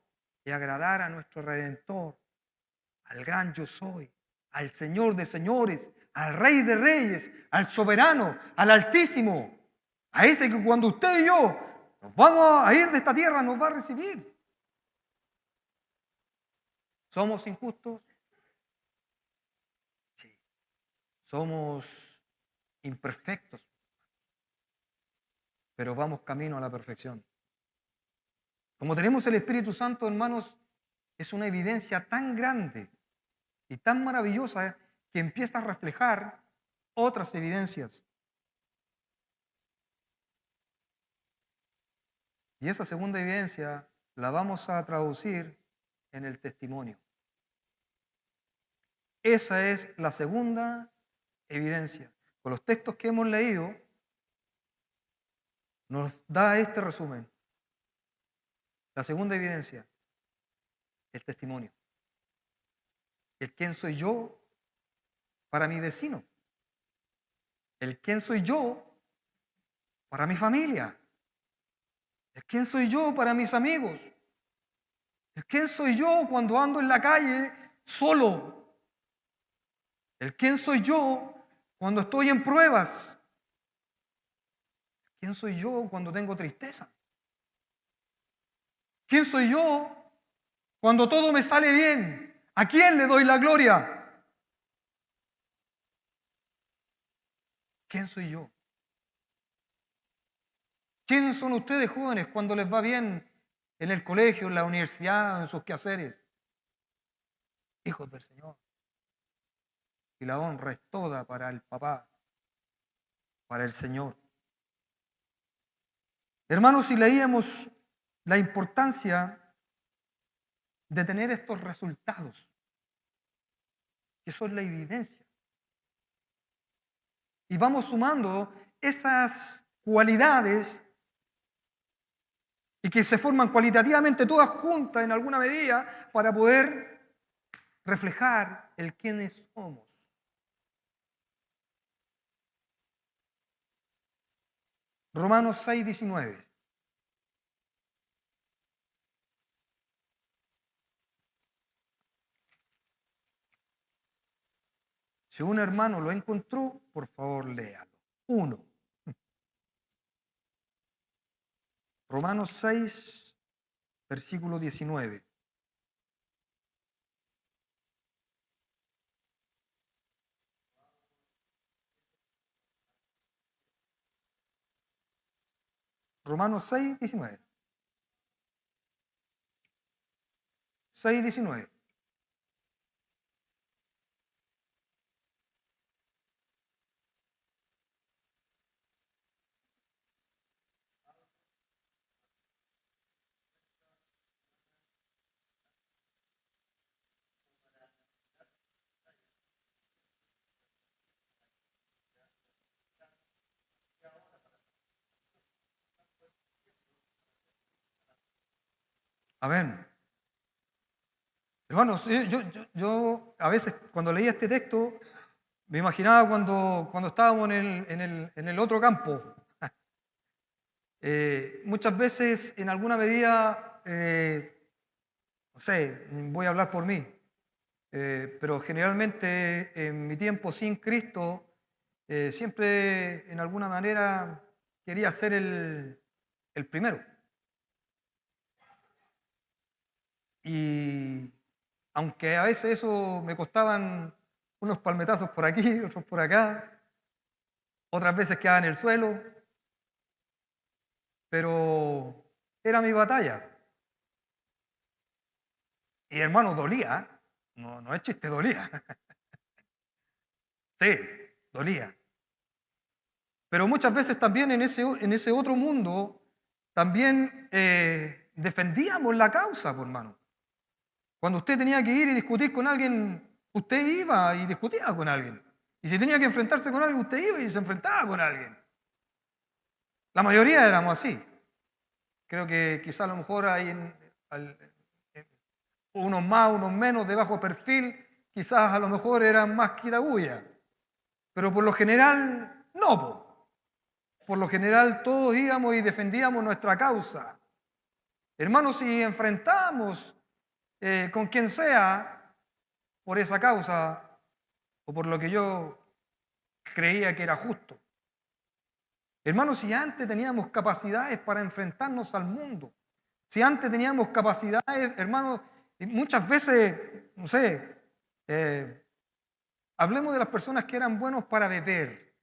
y agradar a nuestro Redentor, al gran yo soy, al Señor de señores, al Rey de reyes, al soberano, al Altísimo, a ese que cuando usted y yo nos vamos a ir de esta tierra nos va a recibir. ¿Somos injustos? Sí. Somos imperfectos, pero vamos camino a la perfección. Como tenemos el Espíritu Santo, hermanos, es una evidencia tan grande y tan maravillosa que empieza a reflejar otras evidencias. Y esa segunda evidencia la vamos a traducir en el testimonio. Esa es la segunda evidencia. Con los textos que hemos leído, nos da este resumen. La segunda evidencia, el testimonio. El quién soy yo para mi vecino. El quién soy yo para mi familia. El quién soy yo para mis amigos. El quién soy yo cuando ando en la calle solo. El quién soy yo cuando estoy en pruebas. ¿Quién soy yo cuando tengo tristeza? ¿Quién soy yo cuando todo me sale bien? ¿A quién le doy la gloria? ¿Quién soy yo? ¿Quiénes son ustedes jóvenes cuando les va bien en el colegio, en la universidad, en sus quehaceres? Hijos del Señor. Y la honra es toda para el papá, para el Señor. Hermanos, si leíamos la importancia de tener estos resultados, que son la evidencia, y vamos sumando esas cualidades y que se forman cualitativamente todas juntas en alguna medida para poder reflejar el quiénes somos. Romanos 6:19. Si un hermano lo encontró, por favor léalo. 1. Romanos 6, versículo 19. Romanos 6, 19. 6, 19. Amén. Hermanos, yo a veces cuando leía este texto me imaginaba cuando estábamos en el otro campo. Muchas veces, en alguna medida, no sé, voy a hablar por mí, pero generalmente en mi tiempo sin Cristo, siempre en alguna manera quería ser el primero. Y aunque a veces eso me costaban unos palmetazos por aquí, otros por acá, otras veces quedaba en el suelo, pero era mi batalla. Y hermano, dolía, no es chiste, dolía. Sí, dolía. Pero muchas veces también en ese otro mundo, también defendíamos la causa, por hermano. Cuando usted tenía que ir y discutir con alguien, usted iba y discutía con alguien. Y si tenía que enfrentarse con alguien, usted iba y se enfrentaba con alguien. La mayoría éramos así. Creo que quizá a lo mejor hay unos más, unos menos de bajo perfil, quizás a lo mejor eran más quitabulla. Pero por lo general, no. Por lo general todos íbamos y defendíamos nuestra causa. Hermanos, si enfrentamos con quien sea por esa causa o por lo que yo creía que era justo. Hermanos, si antes teníamos capacidades para enfrentarnos al mundo, si antes teníamos capacidades, hermanos, muchas veces, no sé, hablemos de las personas que eran buenos para beber.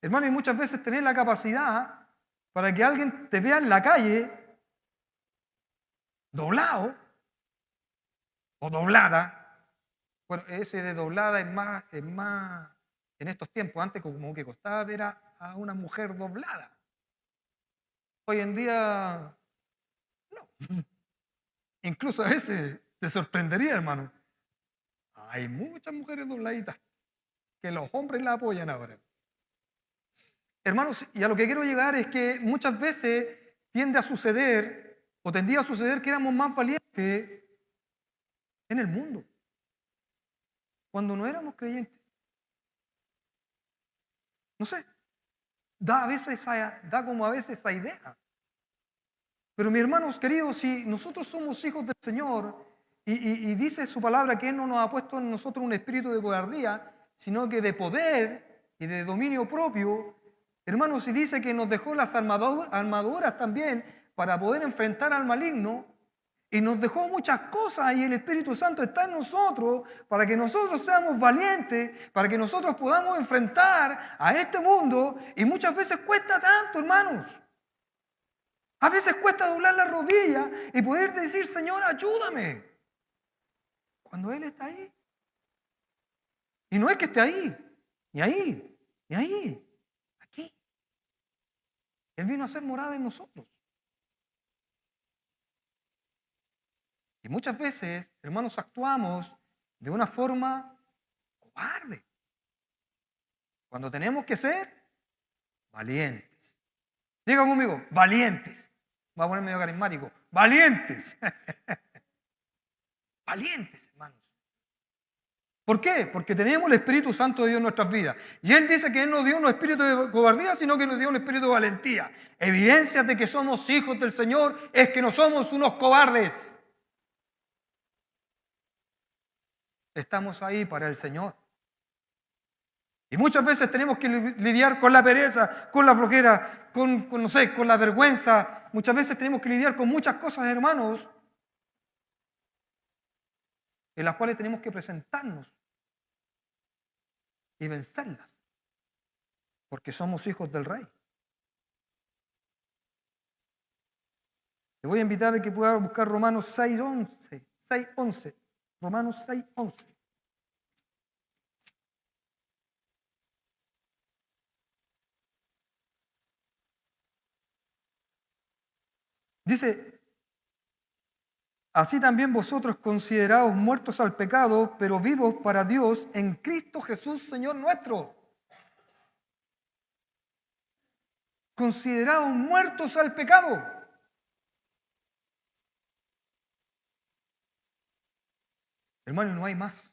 Hermanos, y muchas veces tener la capacidad para que alguien te vea en la calle doblado o doblada Bueno, ese de doblada es más en estos tiempos. Antes como que costaba ver a una mujer doblada. Hoy en día, no. Incluso a veces te sorprendería, hermano. Hay muchas mujeres dobladitas que los hombres la apoyan ahora. Hermanos, y a lo que quiero llegar es que muchas veces tiende a suceder, o tendía a suceder que éramos más valientes en el mundo, cuando no éramos creyentes. No sé, da como a veces esa idea. Pero mis hermanos queridos, si nosotros somos hijos del Señor y dice su palabra que Él no nos ha puesto en nosotros un espíritu de cobardía, sino que de poder y de dominio propio, hermanos, si dice que nos dejó las armaduras también para poder enfrentar al maligno, y nos dejó muchas cosas y el Espíritu Santo está en nosotros para que nosotros seamos valientes, para que nosotros podamos enfrentar a este mundo, y muchas veces cuesta tanto, hermanos. A veces cuesta doblar la rodilla y poder decir, Señor, ayúdame, cuando Él está ahí. Y no es que esté ahí, ni ahí, ni ahí, aquí. Él vino a ser morada en nosotros. Y muchas veces, hermanos, actuamos de una forma cobarde, cuando tenemos que ser valientes. Digan conmigo, valientes. Voy a poner medio carismático. Valientes. Valientes, hermanos. ¿Por qué? Porque tenemos el Espíritu Santo de Dios en nuestras vidas. Y Él dice que Él no dio un espíritu de cobardía, sino que nos dio un espíritu de valentía. Evidencias de que somos hijos del Señor es que no somos unos cobardes. Estamos ahí para el Señor. Y muchas veces tenemos que lidiar con la pereza, con la flojera, no sé, con la vergüenza. Muchas veces tenemos que lidiar con muchas cosas, hermanos, en las cuales tenemos que presentarnos y vencerlas, porque somos hijos del Rey. Te voy a invitar a que puedas buscar Romanos 6:11. Romanos 6:11. Dice, así también vosotros consideraos muertos al pecado, pero vivos para Dios en Cristo Jesús, Señor nuestro. Consideraos muertos al pecado. Hermano, no hay más.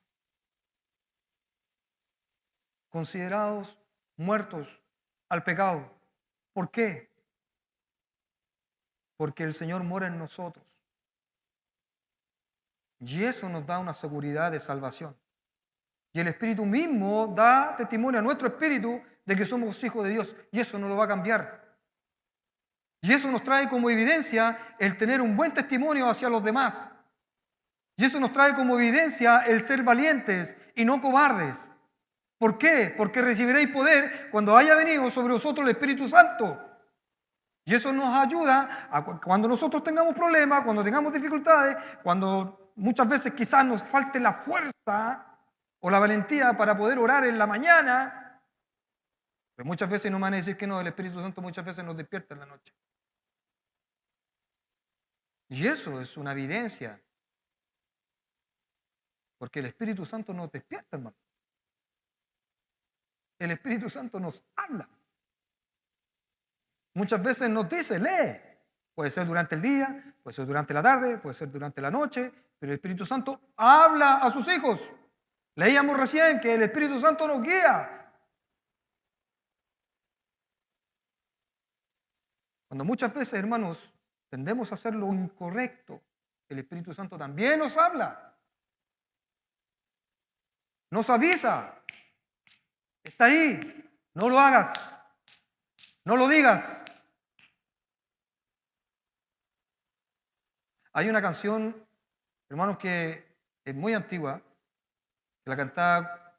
Considerados muertos al pecado. ¿Por qué? Porque el Señor mora en nosotros. Y eso nos da una seguridad de salvación. Y el Espíritu mismo da testimonio a nuestro espíritu de que somos hijos de Dios. Y eso no lo va a cambiar. Y eso nos trae como evidencia el tener un buen testimonio hacia los demás. Y eso nos trae como evidencia el ser valientes y no cobardes. ¿Por qué? Porque recibiréis poder cuando haya venido sobre vosotros el Espíritu Santo. Y eso nos ayuda a cuando nosotros tengamos problemas, cuando tengamos dificultades, cuando muchas veces quizás nos falte la fuerza o la valentía para poder orar en la mañana. Pero muchas veces no me van a decir que no, el Espíritu Santo muchas veces nos despierta en la noche. Y eso es una evidencia. Porque el Espíritu Santo nos despierta, hermano. El Espíritu Santo nos habla. Muchas veces nos dice, lee. Puede ser durante el día, puede ser durante la tarde, puede ser durante la noche, pero el Espíritu Santo habla a sus hijos. Leíamos recién que el Espíritu Santo nos guía. Cuando muchas veces, hermanos, tendemos a hacer lo incorrecto, el Espíritu Santo también nos habla. Nos avisa. Está ahí. No lo hagas. No lo digas. Hay una canción, hermanos, que es muy antigua, que la cantaba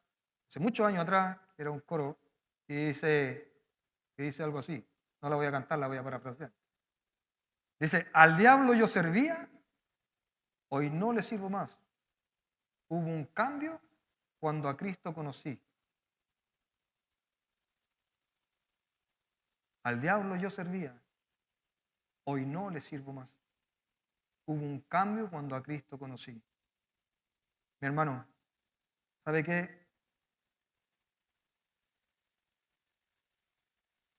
hace muchos años atrás, era un coro, y dice algo así. No la voy a cantar, la voy a parafrasear. Dice, al diablo yo servía, hoy no le sirvo más. Hubo un cambio cuando a Cristo conocí. Al diablo yo servía, hoy no le sirvo más. Hubo un cambio cuando a Cristo conocí. Mi hermano, ¿sabe qué?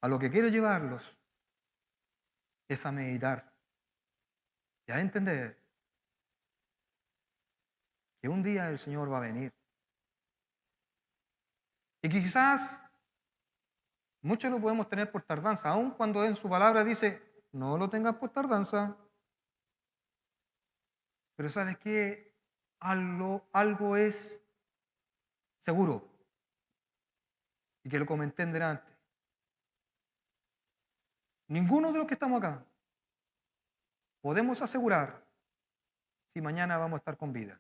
A lo que quiero llevarlos es a meditar y a entender que un día el Señor va a venir. Y que quizás muchos lo podemos tener por tardanza, aun cuando en su palabra dice, no lo tengas por tardanza. Pero ¿sabes qué? Algo es seguro, y que lo comenté en delante. Ninguno de los que estamos acá podemos asegurar si mañana vamos a estar con vida.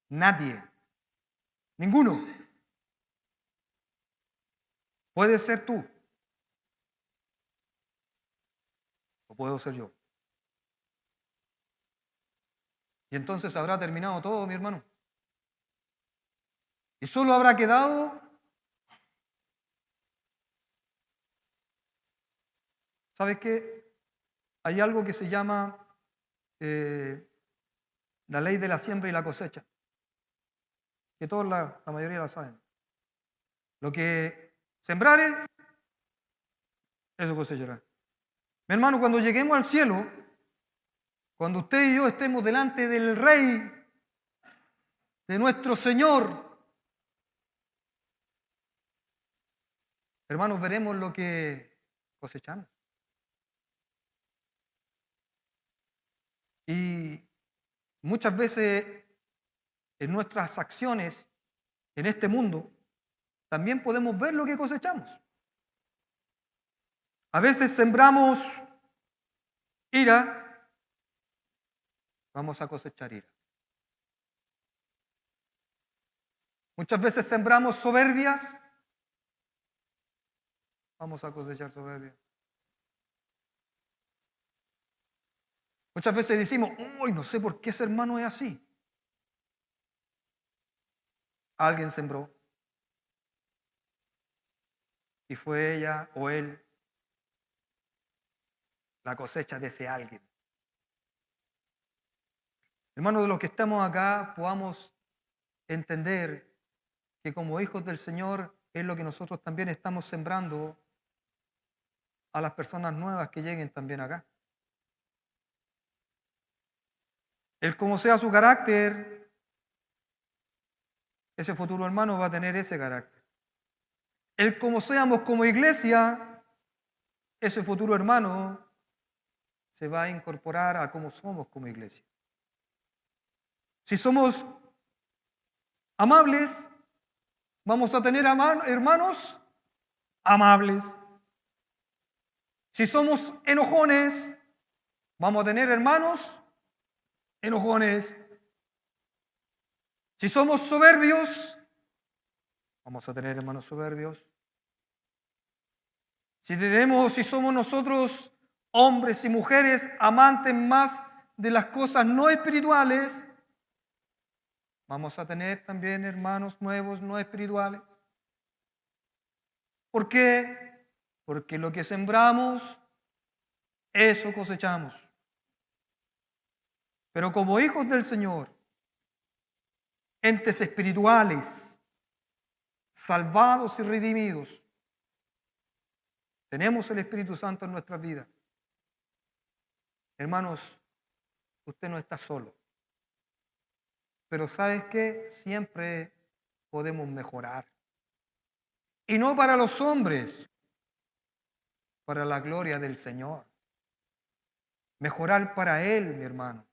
Nadie. Ninguno. Puede ser tú. O puedo ser yo. Y entonces habrá terminado todo, mi hermano. Y solo habrá quedado, ¿sabes qué? Hay algo que se llama la ley de la siembra y la cosecha, que todos la mayoría la saben. Lo que sembrare, eso cosechará. Mi hermano, cuando lleguemos al cielo, cuando usted y yo estemos delante del Rey, de nuestro Señor, hermanos, veremos lo que cosechamos. Y muchas veces en nuestras acciones en este mundo también podemos ver lo que cosechamos. A veces sembramos ira, vamos a cosechar ira. Muchas veces sembramos soberbias, vamos a cosechar soberbia. Muchas veces decimos, uy, no sé por qué ese hermano es así. Alguien sembró. Y fue ella o él la cosecha de ese alguien. Hermanos, de los que estamos acá, podamos entender que como hijos del Señor es lo que nosotros también estamos sembrando a las personas nuevas que lleguen también acá. El como sea su carácter, ese futuro hermano va a tener ese carácter. El como seamos como iglesia, ese futuro hermano se va a incorporar a cómo somos como iglesia. Si somos amables, vamos a tener hermanos amables. Si somos enojones, vamos a tener hermanos enojones. Si somos soberbios, vamos a tener hermanos soberbios. Si somos nosotros hombres y mujeres amantes más de las cosas no espirituales, vamos a tener también hermanos nuevos no espirituales. ¿Por qué? Porque lo que sembramos, eso cosechamos. Pero como hijos del Señor, entes espirituales, salvados y redimidos, tenemos el Espíritu Santo en nuestras vidas. Hermanos, usted no está solo. Pero ¿sabes qué? Siempre podemos mejorar. Y no para los hombres, para la gloria del Señor. Mejorar para Él, mi hermano.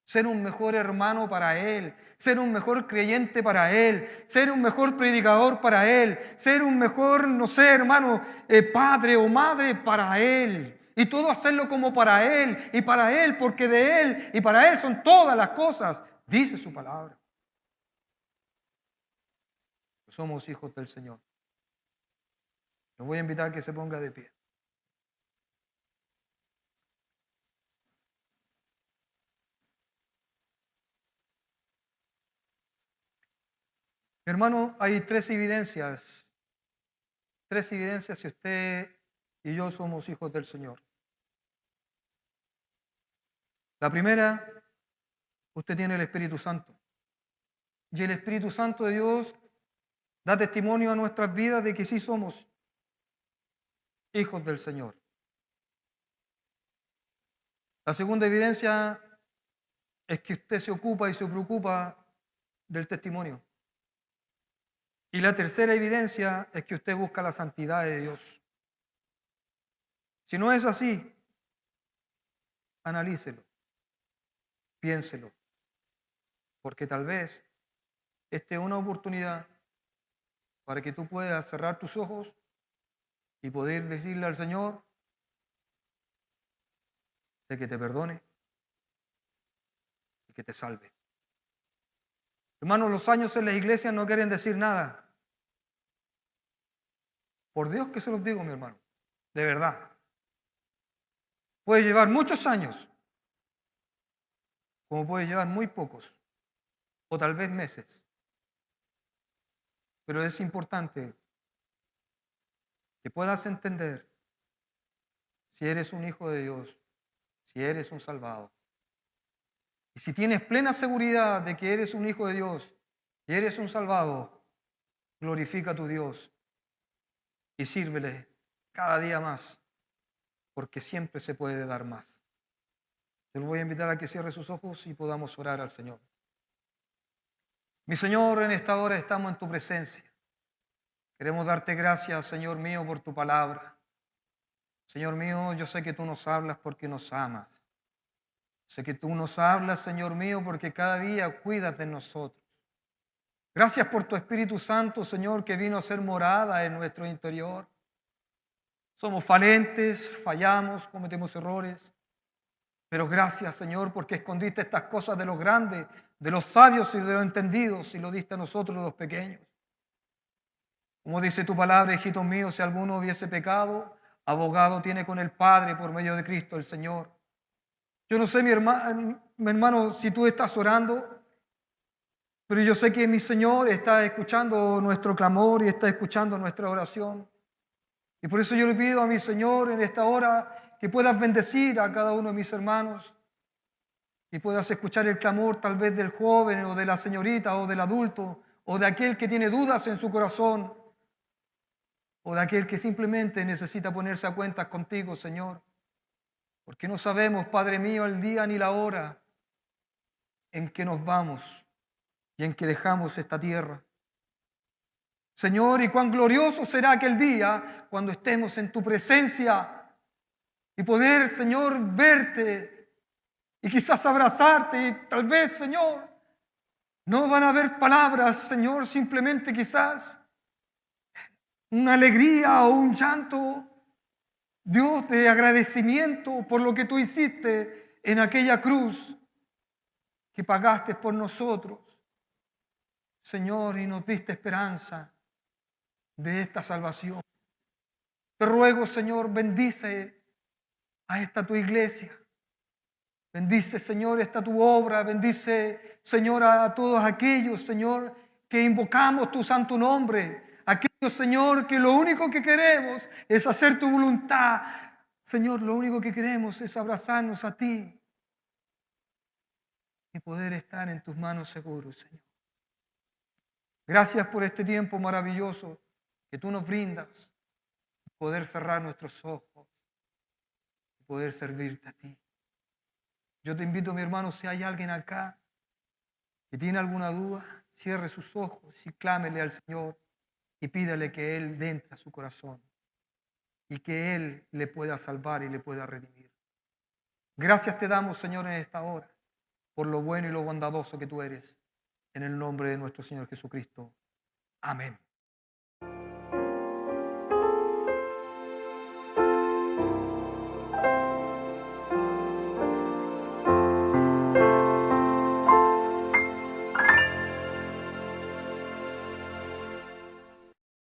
Ser un mejor hermano para Él. Ser un mejor creyente para Él. Ser un mejor predicador para Él. Ser un mejor, no sé, hermano, padre o madre para Él. Y todo hacerlo como para Él y para Él, porque de Él y para Él son todas las cosas, dice su palabra. Somos hijos del Señor. Los voy a invitar a que se ponga de pie. Mi hermano, hay tres evidencias si usted y yo somos hijos del Señor. La primera, usted tiene el Espíritu Santo. Y el Espíritu Santo de Dios da testimonio a nuestras vidas de que sí somos hijos del Señor. La segunda evidencia es que usted se ocupa y se preocupa del testimonio. Y la tercera evidencia es que usted busca la santidad de Dios. Si no es así, analícelo, piénselo, porque tal vez esta es una oportunidad para que tú puedas cerrar tus ojos y poder decirle al Señor de que te perdone y que te salve. Hermanos, los años en las iglesias no quieren decir nada. Por Dios que se los digo, mi hermano, de verdad. Puede llevar muchos años, como puede llevar muy pocos, o tal vez meses. Pero es importante que puedas entender si eres un hijo de Dios, si eres un salvado. Y si tienes plena seguridad de que eres un hijo de Dios y eres un salvado, glorifica a tu Dios y sírvele cada día más, porque siempre se puede dar más. Te lo voy a invitar a que cierre sus ojos y podamos orar al Señor. Mi Señor, en esta hora estamos en tu presencia. Queremos darte gracias, Señor mío, por tu palabra. Señor mío, yo sé que tú nos hablas porque nos amas. Sé que tú nos hablas, Señor mío, porque cada día cuidas de nosotros. Gracias por tu Espíritu Santo, Señor, que vino a ser morada en nuestro interior. Somos falentes, fallamos, cometemos errores. Pero gracias, Señor, porque escondiste estas cosas de los grandes, de los sabios y de los entendidos, y lo diste a nosotros, los pequeños. Como dice tu palabra, hijitos míos, si alguno hubiese pecado, abogado tiene con el Padre por medio de Cristo el Señor. Yo no sé, mi hermano, si tú estás orando, pero yo sé que mi Señor está escuchando nuestro clamor y está escuchando nuestra oración. Y por eso yo le pido a mi Señor en esta hora que puedas bendecir a cada uno de mis hermanos y puedas escuchar el clamor tal vez del joven o de la señorita o del adulto o de aquel que tiene dudas en su corazón o de aquel que simplemente necesita ponerse a cuentas contigo, Señor. Porque no sabemos, Padre mío, el día ni la hora en que nos vamos y en que dejamos esta tierra. Señor, y cuán glorioso será aquel día cuando estemos en tu presencia y poder, Señor, verte y quizás abrazarte y tal vez, Señor, no van a haber palabras, Señor, simplemente quizás una alegría o un llanto, Dios, de agradecimiento por lo que tú hiciste en aquella cruz que pagaste por nosotros, Señor, y nos diste esperanza de esta salvación. Te ruego, Señor, bendice a esta tu iglesia. Bendice, Señor, esta tu obra. Bendice, Señor, a todos aquellos, Señor, que invocamos tu santo nombre. Aquellos, Señor, que lo único que queremos es hacer tu voluntad. Señor, lo único que queremos es abrazarnos a ti y poder estar en tus manos seguros, Señor. Gracias por este tiempo maravilloso que tú nos brindas, poder cerrar nuestros ojos y poder servirte a ti. Yo te invito, mi hermano, si hay alguien acá que tiene alguna duda, cierre sus ojos y clámele al Señor y pídale que Él entre a su corazón y que Él le pueda salvar y le pueda redimir. Gracias te damos, Señor, en esta hora por lo bueno y lo bondadoso que tú eres. En el nombre de nuestro Señor Jesucristo. Amén.